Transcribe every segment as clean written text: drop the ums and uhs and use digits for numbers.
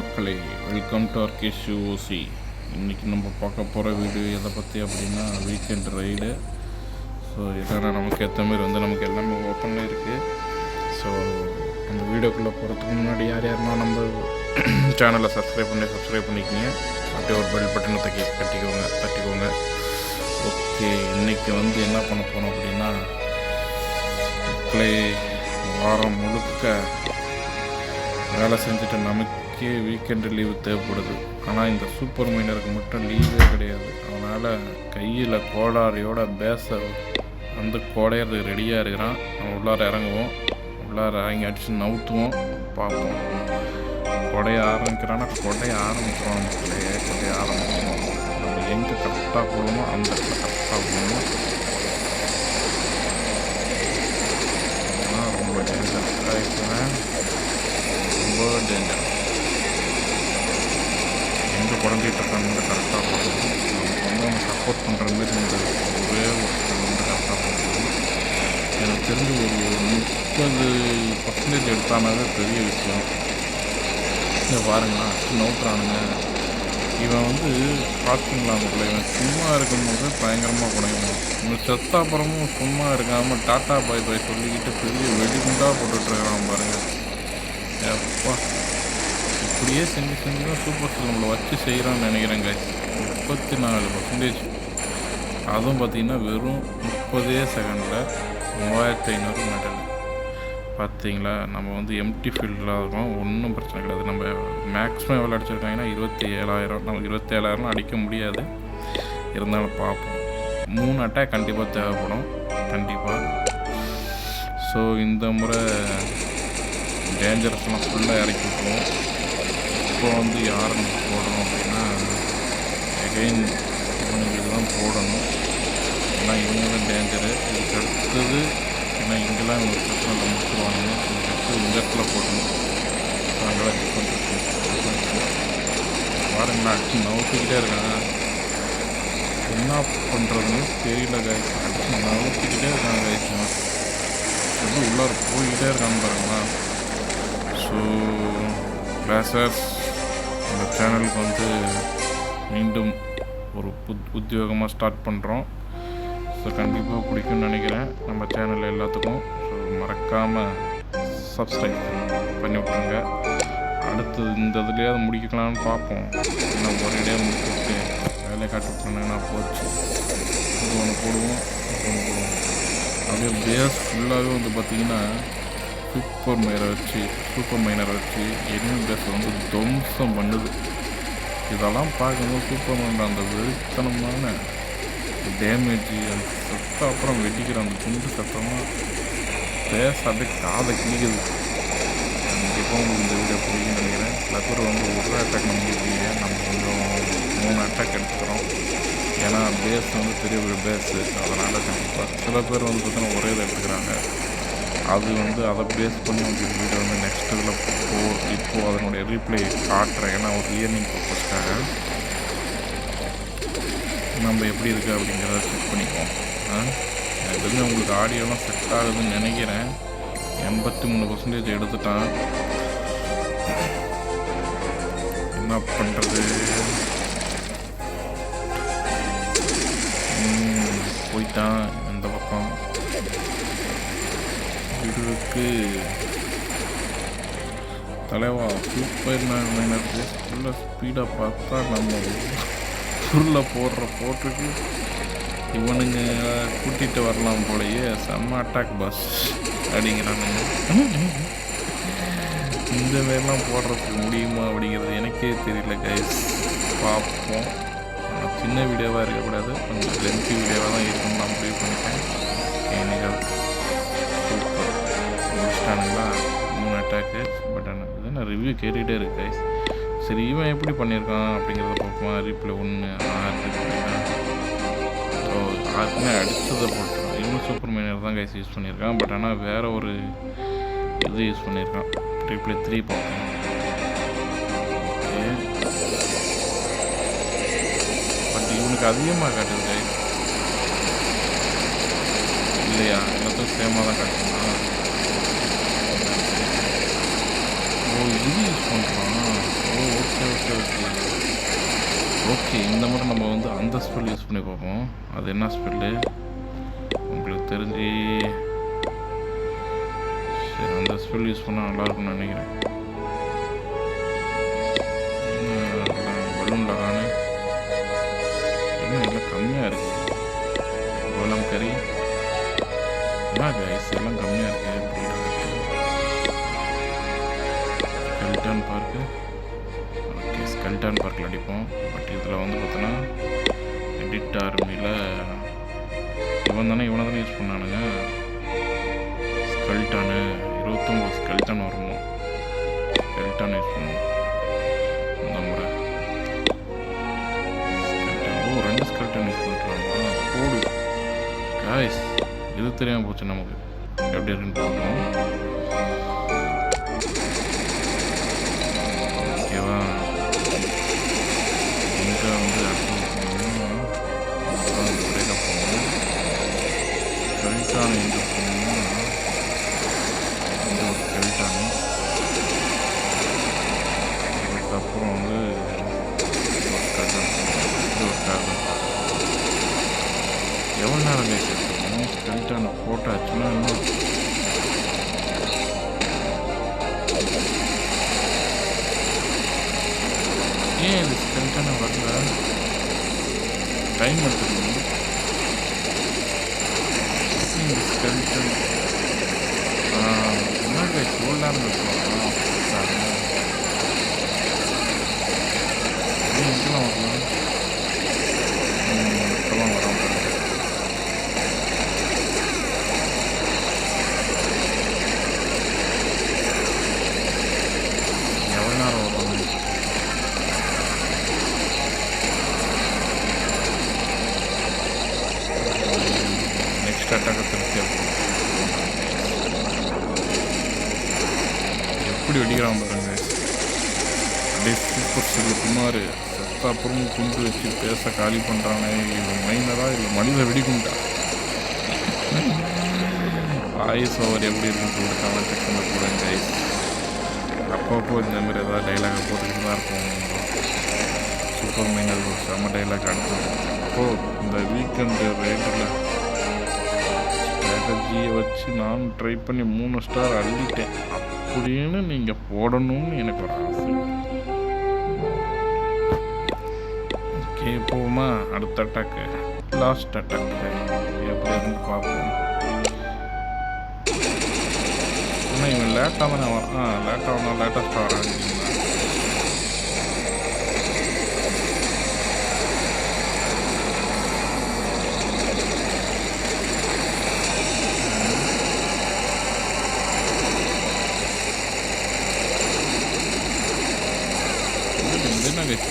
மக்களே, welcome to ஆர்கேஷ் ஓசி. இன்றைக்கி நம்ம பார்க்க போகிற வீடியோ எதை பற்றி அப்படின்னா வீக்கெண்ட் ரைடு. ஸோ இதெல்லாம் நமக்கு ஏற்ற மாதிரி நமக்கு எல்லாமே ஓப்பனில் இருக்குது. ஸோ அந்த வீடியோக்குள்ளே போகிறதுக்கு முன்னாடி யார்னா நம்ம சேனலை சப்ஸ்கிரைப் பண்ணிக்கிங்க. அப்படியே ஒரு பெல் பட்டனை தட்டிக்கோங்க. ஓகே, இன்றைக்கி என்ன பண்ண போகிறோம் அப்படின்னா மக்களே, வாரம் முழுக்க வேலை செஞ்சுட்டு நமக்கே வீக்கெண்டு லீவு தேவைப்படுது. ஆனால் இந்த சூப்பர் மைனருக்கு மட்டும் லீவே கிடையாது. அதனால் கையில் கோடாரியோட பேச கோடையிறதுக்கு ரெடியாக இருக்கிறான். நம்ம உள்ளார இறங்குவோம், உள்ளார இறங்கி அடித்து நவுத்துவோம், பார்ப்போம். கொடைய ஆரம்பிக்கிறோம் மக்களே, கொடைய ஆரம்பிக்கிறோம். நம்ம எங்கே கரெக்டாக போகணுமோ அந்த இடத்துல கரெக்டாக போகணும். ரொம்ப டேஞ்சர் ஆகிடுச்சுவேன், ரொம்ப டேஞ்சர். எங்கே குழந்தைகிட்ட இருக்காங்க கரெக்டாக போகணும். நமக்கு அவங்க சப்போர்ட் பண்ணுற மாதிரி இந்த ஒரே ஒரு கரெக்டாக போகணும். எனக்கு தெரிஞ்சு ஒரு 30% எடுத்தானாவே பெரிய விஷயம். இங்கே பாருங்களா, நோட்டுறானுங்க. இவன் பார்த்திங்களா மக்கள், இவன் சும்மா இருக்கும்போது பயங்கரமாக குறையணும். இவன் செத்தாப்புறமும் சும்மா இருக்காமல் டாட்டா பாய் சொல்லிக்கிட்டு பெரிய வெடிகுண்டாக போட்டுட்ருக்கிறான் பாருங்கள். எப்பா, இப்படியே செஞ்சு தான் சூப்பர் ஸ்டார் நம்மளை வச்சு செய்கிறான்னு நினைக்கிறேங்க. 34%. அதுவும் பார்த்திங்கன்னா வெறும் 30 செகண்டில் 3500 மெடல். பார்த்தீங்களா, நம்ம எம்டி ஃபீல்டில் இருக்கோம், ஒன்றும் பிரச்சனை கிடையாது. நம்ம மேக்ஸிமம் எவ்வளோ அடிச்சிருக்காங்கன்னா 27,000. நம்ம 27,000 அடிக்க முடியாது, இருந்தாலும் பார்ப்போம். 3 அட்டாக் கண்டிப்பாக தேவைப்படும், கண்டிப்பாக. ஸோ இந்த முறை டேஞ்சரஸ்லாம் ஃபுல்லாக இறக்கி விட்டுருவோம். இப்போ யாரை நம்ம போடணும் அப்படின்னா எகைன் இவனுங்களுக்கு தான் போடணும். ஏன்னா இவங்க தான் டேஞ்சரு. இதுக்கு அடுத்தது ஏன்னா இங்கெல்லாம் இவங்க பிரச்சனை முடிச்சுருவாங்க. இதுக்கு அடுத்தது இந்த இடத்துல போடணும். அங்கெல்லாம் பாருங்களா, அடிச்சு நவுத்திக்கிட்டே இருக்காங்க. என்ன பண்ணுறதுன்னு தெரியல கைஸ். அடிச்சு நவுத்திக்கிட்டே இருக்காங்க கைஸ். எப்படி உள்ளார போய்கிட்டே இருக்காங்க பாருங்களா. ஸோ கிளாஸர்ஸ், இந்த சேனலுக்கு மீண்டும் ஒரு உத்தியோகமாக ஸ்டார்ட் பண்ணுறோம். ஸோ கண்டிப்பாக பிடிக்கும்னு நினைக்கிறேன் நம்ம சேனல் எல்லாத்துக்கும். ஸோ மறக்காமல் சப்ஸ்கிரைப் பண்ணி விட்ருங்க. அடுத்தது இந்த இதுலேயாவது முடிக்கலாம்னு பார்ப்போம். ஏன்னா ஒரேடியாக முடிச்சுட்டு வேலையை காட்டி விட்ருந்தாங்கன்னா போச்சு. இது ஒன்று போடுவோம். அப்படியே பேஸ் ஃபுல்லாகவே பார்த்திங்கன்னா சூப்பர் மைனரை வச்சு எனிமி பேஸை துவம்சம் பண்ணுது. இதெல்லாம் பார்க்கும்போது சூப்பர் மைனர் அந்த வெறித்தனமான டேமேஜ், அந்த சத்தம், அப்புறம் வெடிக்கிற அந்த துண்டு சத்தமாக பேச அப்படியே காதை கிழிக்குது. கண்டிப்பாக உங்களுக்கு இந்த வீடியோ பிடிக்குன்னு நினைக்கிறேன். சில பேர் ஒரு அட்டாக் நம்மளுக்கு நம்ம கொஞ்சம் 3 அட்டாக் எடுத்துக்கிறோம். ஏன்னா பேஸ் பெரிய ஒரு பேஸு, அதனால் கண்டிப்பாக சில பேர் பார்த்தீங்கன்னா ஒரே இதை எடுத்துக்கிறாங்க. அது அதை பேஸ் பண்ணி உங்களுக்கு வீடியோ நெக்ஸ்ட் இதில் இப்போது அதனுடைய ரீப்ளே காட்டுறேன். ஏன்னா ஒரு லியர்னிங் பர்பஸ்க்காக நம்ம எப்படி இருக்குது அப்படிங்கிறத செக் பண்ணிக்குவோம். எனக்கு உங்களுக்கு ஆடியோலாம் செட் ஆகுதுன்னு நினைக்கிறேன். 83% எடுத்துட்டான். என்ன பண்ணுறது, போயிட்டான் இந்த பக்கம். இதுக்கு தலைவா சூப்பர் மைனருக்கு ஃபுல்லாக ஸ்பீடாக பார்த்தா நம்ம ஃபுல்லாக போட்டுருக்கு. இவனுங்க கூட்டிகிட்டு வரலாம் போலயே, செம்ம அட்டாக் பஸ் அப்படிங்கிறானுங்க. இந்த மாரிலாம் போடுறதுக்கு முடியுமா அப்படிங்கிறது எனக்கே தெரியல கைஸ். பார்ப்போம். ஆனால் சின்ன வீடியோவாக இருக்கக்கூடாது, கொஞ்சம் லென்த்தி வீடியோவாக தான் இருக்குன்னு நான் முடிவு பண்ணிட்டேன். ஏனிகள் சூப்பர் முடிச்சிட்டானுங்களா 3 அட்டாக்கு. பட் ஆனால் இதுதான் ரிவ்யூ கேட்டுக்கிட்டே இருக்கு கைஸ். சரி, இவன் எப்படி பண்ணியிருக்கான் அப்படிங்கிறத பார்ப்போம். ரீப்ளே 1 6 ஸோ 6மே அடித்ததை போட்டுருக்கான். இவன் சூப்பர் மைனர் தான் கைஸ் யூஸ் பண்ணியிருக்கான். பட் ஆனால் வேறு ஒரு இது யூஸ் பண்ணியிருக்கான். ரீப்ளே 3 பார்ப்போம். ஓகே, பட் இவனுக்கு அதிகமாக காட்டுது கைஸ். இல்லையா, எல்லாத்துக்கும் சேமாக தான் காட்டுமா? ஓ, இது யூஸ் பண்ணுறான். ஓ ஓகே ஓகே. இந்த மாதிரி நம்ம வந்து அந்த ஸ்பெல் யூஸ் பண்ணி பார்ப்போம். அது என்ன ஸ்பெல்லு உங்களுக்கு தெரிஞ்சு? சரி, அந்த ஸ்பெல் யூஸ் பண்ணால் நல்லாயிருக்கும்னு நினைக்கிறேன். பலூன் லகானு என்ன எல்லாம் கம்மியாக இருக்குது. கோலம் கறி என்ன கைஸ் எல்லாம் கம்மியாக இருக்குது. Skeleton park. ஓகே, ஸ்கெல்டன் பார்க்கில் அடிப்போம். பட் இதில் வந்து பார்த்தோன்னா எடிட் ஆர்மியில் இவனை தானே யூஸ் பண்ணானுங்க. ஸ்கெல்டானு 29 ஸ்கெல்டன் வருமோ. ஸ்கெல்டான் யூஸ் பண்ணுவோம் இந்த முறை. ஸ்கெல்டன் 2 ஸ்கெல்டன் யூஸ் பண்ணுறாங்களா? போடு காய்ஸ், இது தெரியாமல் போச்சு நமக்கு. எப்படி இருக்குன்னு பார்ப்போம். ஓகேவா? இங்கே வந்து பிரேக்கப் போகணும். ஸ்கெல்டான் எங்கே போகணும்னா இந்த ஒரு ஸ்கெல்டானு. அதுக்கப்புறம் வந்து ஒரு ஸ்கெல்டன் இது ஒரு ஸ்கெல்டன். எவ்வளோ நேரம் கேட்கணும்? ஸ்கெல்டானை போட்டாச்சுன்னா இன்னும் ஏன் இது ஸ்கெல்டானை வரல? டைம் எடுத்துக்கணும். ஸ்கெல்டன் என்ன கைஸ் ஓல்டான இருக்கலாம். இங்கெல்லாம் வரலாம். இப்போலாம் வராமல் எவ்வளோ நேரம் வரும்? நெக்ஸ்ட் அட்டாக்கை திருப்தி எப்படி வெடிக்கிறான் பாருங்க. அப்படியே சூப்பர் செல்லு குமார் செத்த அப்புறமும் குண்டு வச்சு பேச காலி பண்ணுறானே. இது மைனரா இல்லை மனித வெடிக்குண்டா? வாய்ஸ் ஓவர் எப்படி இருக்குன்னு சொல்லிட்டு கமெண்ட் செக்ஷனில் போடுங்க கைஸ். அப்பப்போ இந்த மாதிரி ஏதாவது டைலாகை போட்டுக்கிட்டு தான் இருக்கும். சூப்பர் மைனர் ஒரு செம்ம டைலாக் அடுத்தது. அப்போது இந்த வீக்கெண்டு ரேட்டில் ஸ்ட்ராட்டஜியை வச்சு நான் ட்ரை பண்ணி 3 ஸ்டார் அள்ளிட்டேன் அப்படின்னு நீங்கள் போடணும்னு எனக்கு ஒரு ஆசை. ஓகே, போமா அடுத்த அட்டாக்கு. லாஸ்ட் அட்டாக்கு எப்படி இருந்து பார்ப்போம். ஆனால் இவன் லேட்டாக தானே வரான். லேட்டாக வந்தால் லேட்டஸ்ட்டாக வராங்க.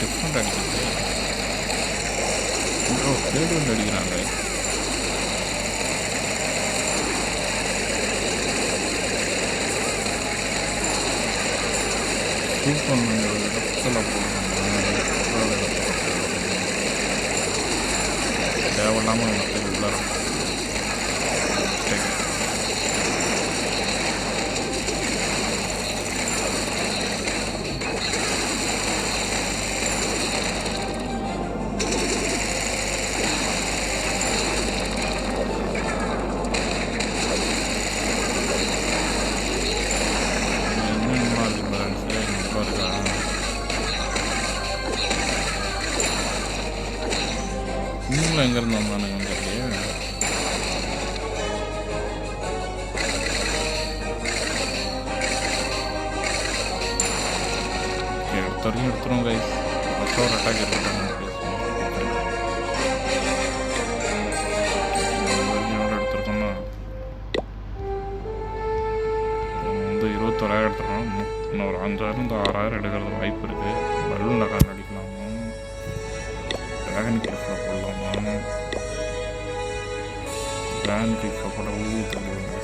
டிஃப்ரெண்ட் அடிக்கிறது. தேர்ட் வந்து அடிக்கிறாங்க. சூப்பர் இடத்துல தேவையில்லாமல் உள்ளார நீங்களும் எங்கேருந்து வந்தானுங்க தெரியலையே. எடுத்தவரையும் எடுத்துரும் கைஸ். ஃபஸ்ட்டாக ஒரு அட்டாக் எடுத்துட்டாங்க. எவ்வளோ எடுத்துருக்கோம்னா வந்து 21,000 எடுத்துருக்கோம். இன்னும் ஒரு 5,000 இந்த 6,000 எடுக்கிறது வாய்ப்பு இருக்குது. பலூன் லகான் அடிக்கலாமா? ட்ராகன் கிளிஃபில் போடலாமா? ட்ராகன் கிளிஃபில் போட்டால் ஊதி தள்ளிடுவாங்க.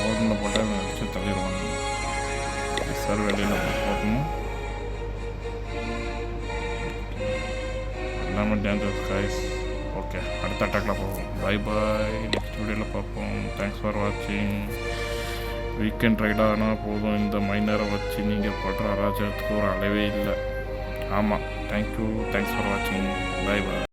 ஓடனில் போட்டால் வச்சு தள்ளிடுவாங்க. சார் வெளியில் போட்டணும். எல்லாமே டேஞ்சரஸ் கைஸ். ஓகே, அடுத்த அட்டாக்கில் போவோம். Bye bye. நெக்ஸ்ட் வீடியோவில் பார்ப்போம். தேங்க்ஸ் ஃபார் வாட்சிங். வீக்கெண்ட் ரைடாக ஆனால் போதும், இந்த மைனரை வச்சு நீங்கள் படுற அராஜகத்துக்கு ஒரு அளவே இல்லை. ஆமாம், தேங்க்யூ, தேங்க்ஸ் ஃபார் வாட்சிங், பை பாய்.